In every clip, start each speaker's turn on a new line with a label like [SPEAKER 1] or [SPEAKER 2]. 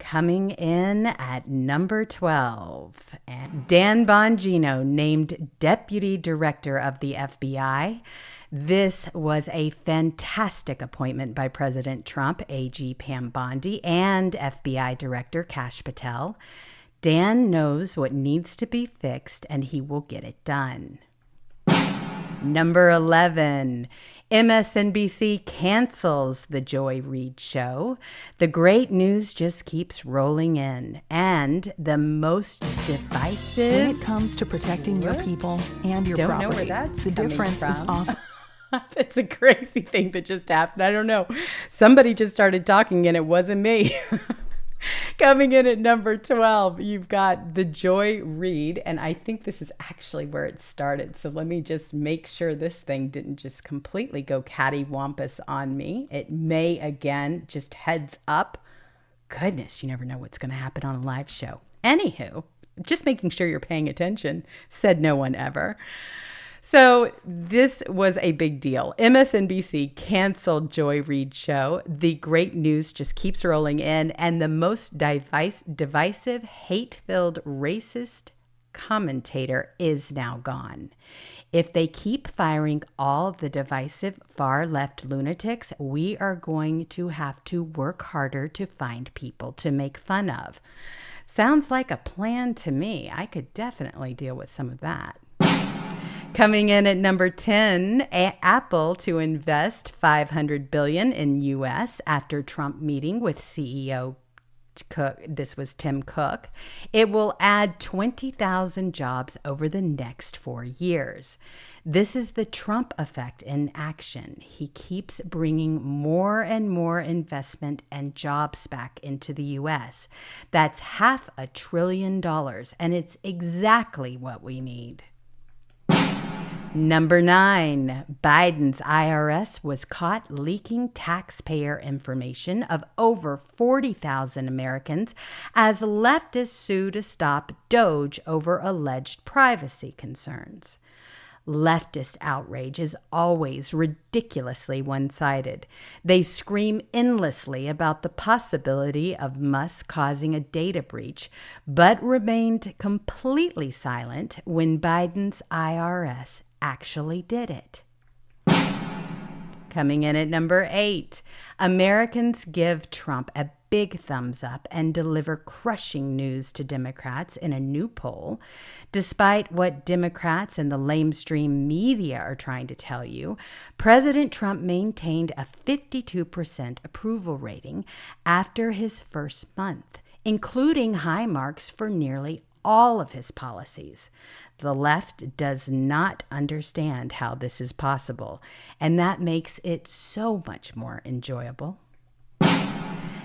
[SPEAKER 1] Coming in at number 12, and Dan Bongino named Deputy Director of the FBI. This was a fantastic appointment by President Trump, AG Pam Bondi, and FBI Director Kash Patel. Dan knows what needs to be fixed, and he will get it done. Number 11, MSNBC cancels the Joy Reid show. The great news just keeps rolling in, and the most divisive.
[SPEAKER 2] When it comes to protecting your people and your
[SPEAKER 1] Don't
[SPEAKER 2] property,
[SPEAKER 1] know where that's
[SPEAKER 2] the
[SPEAKER 1] coming
[SPEAKER 2] difference is
[SPEAKER 1] from.
[SPEAKER 2] often.
[SPEAKER 1] It's a crazy thing that just happened. I don't know. Somebody just started talking, and it wasn't me. Coming in at number 12, you've got the Joy Reid, and I think this is actually where it started. So let me just make sure this thing didn't just completely go cattywampus on me. It may again, just heads up. Goodness, you never know what's going to happen on a live show. Anywho, just making sure you're paying attention, said no one ever. So this was a big deal. MSNBC canceled Joy Reid's show. The great news just keeps rolling in, and the most divisive, hate-filled, racist commentator is now gone. If they keep firing all the divisive far-left lunatics, we are going to have to work harder to find people to make fun of. Sounds like a plan to me. I could definitely deal with some of that. Coming in at number 10, Apple to invest $500 billion in U.S. after Trump meeting with CEO Cook. This was Tim Cook. It will add 20,000 jobs over the next 4 years. This is the Trump effect in action. He keeps bringing more and more investment and jobs back into the U.S. That's $500 billion, and it's exactly what we need. Number 9, Biden's IRS was caught leaking taxpayer information of over 40,000 Americans as leftists sue to stop DOJ over alleged privacy concerns. Leftist outrage is always ridiculously one-sided. They scream endlessly about the possibility of Musk causing a data breach, but remained completely silent when Biden's IRS actually did it. Coming in at number 8, Americans give Trump a big thumbs up and deliver crushing news to Democrats in a new poll. Despite what Democrats and the lamestream media are trying to tell you, President Trump maintained a 52% approval rating after his first month, including high marks for nearly all of his policies. The left does not understand how this is possible, and that makes it so much more enjoyable.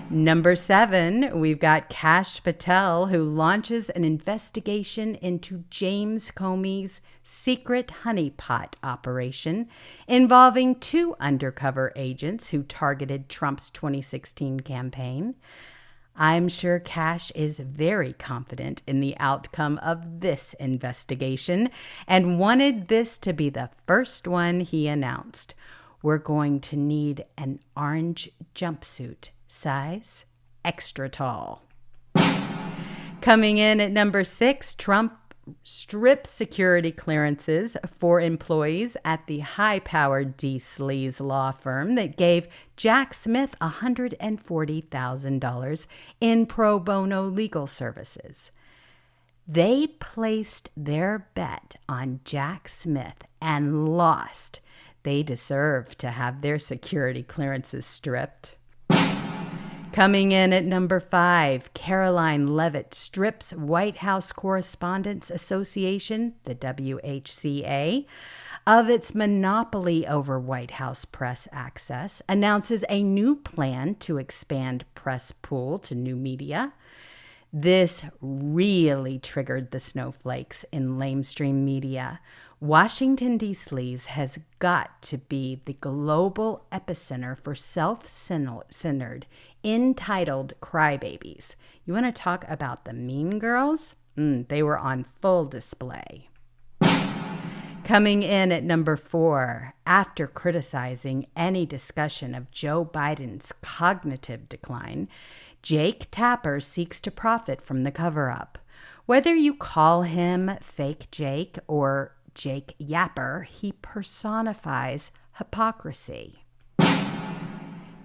[SPEAKER 1] Number 7, we've got Kash Patel, who launches an investigation into James Comey's secret honeypot operation involving 2 undercover agents who targeted Trump's 2016 campaign. I'm sure Kash is very confident in the outcome of this investigation and wanted this to be the first one he announced. We're going to need an orange jumpsuit, size extra tall. Coming in at number 6, Trump strips security clearances for employees at the high-powered D. Sleaze law firm that gave Jack Smith $140,000 in pro bono legal services. They placed their bet on Jack Smith and lost. They deserve to have their security clearances stripped. Coming in at number 5, Caroline Leavitt strips White House Correspondents Association, the WHCA, of its monopoly over White House press access, announces a new plan to expand press pool to new media. This really triggered the snowflakes in lamestream media. Washington, D.C. has got to be the global epicenter for self-centered, entitled crybabies. You want to talk about the mean girls? They were on full display. Coming in at number 4, after criticizing any discussion of Joe Biden's cognitive decline, Jake Tapper seeks to profit from the cover-up. Whether you call him Fake Jake or Jake Yapper, he personifies hypocrisy.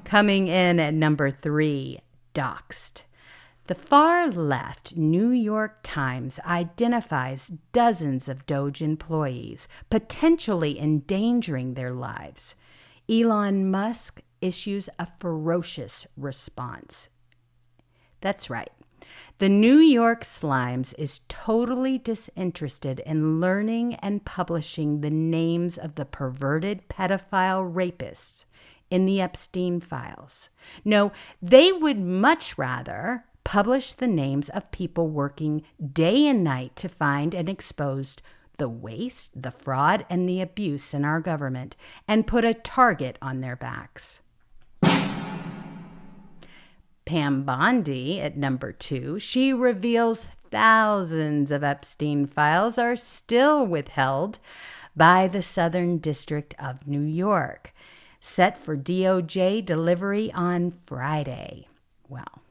[SPEAKER 1] Coming in at number 3, doxed. The far left New York Times identifies dozens of Doge employees, potentially endangering their lives. Elon Musk issues a ferocious response. That's right. The New York Slimes is totally disinterested in learning and publishing the names of the perverted pedophile rapists in the Epstein files. No, they would much rather publish the names of people working day and night to find and expose the waste, the fraud, and the abuse in our government, and put a target on their backs. Pam Bondi at number 2, she reveals thousands of Epstein files are still withheld by the Southern District of New York, set for DOJ delivery on Friday. Well,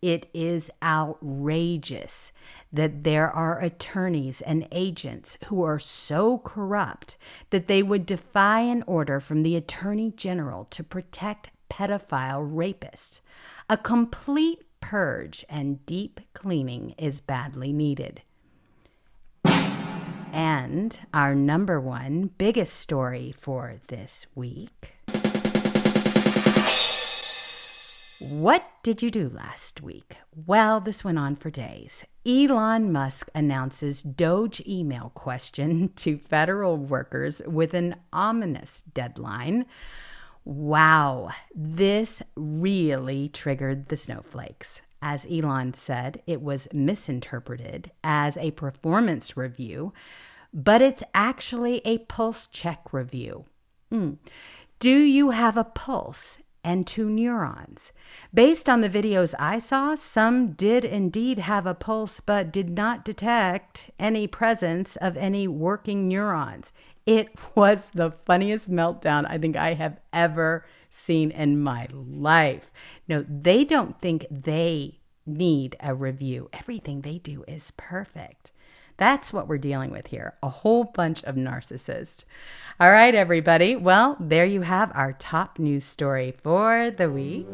[SPEAKER 1] it is outrageous that there are attorneys and agents who are so corrupt that they would defy an order from the Attorney General to protect pedophile rapists. A complete purge and deep cleaning is badly needed. And our number 1 biggest story for this week. What did you do last week? Well, this went on for days. Elon Musk announces Doge email question to federal workers with an ominous deadline. Wow, this really triggered the snowflakes. As Elon said, it was misinterpreted as a performance review, but it's actually a pulse check review. Do you have a pulse and 2 neurons? Based on the videos I saw, some did indeed have a pulse, but did not detect any presence of any working neurons. It was the funniest meltdown I think I have ever seen in my life. No, they don't think they need a review. Everything they do is perfect. That's what we're dealing with here. A whole bunch of narcissists. All right, everybody. Well, there you have our top news story for the week.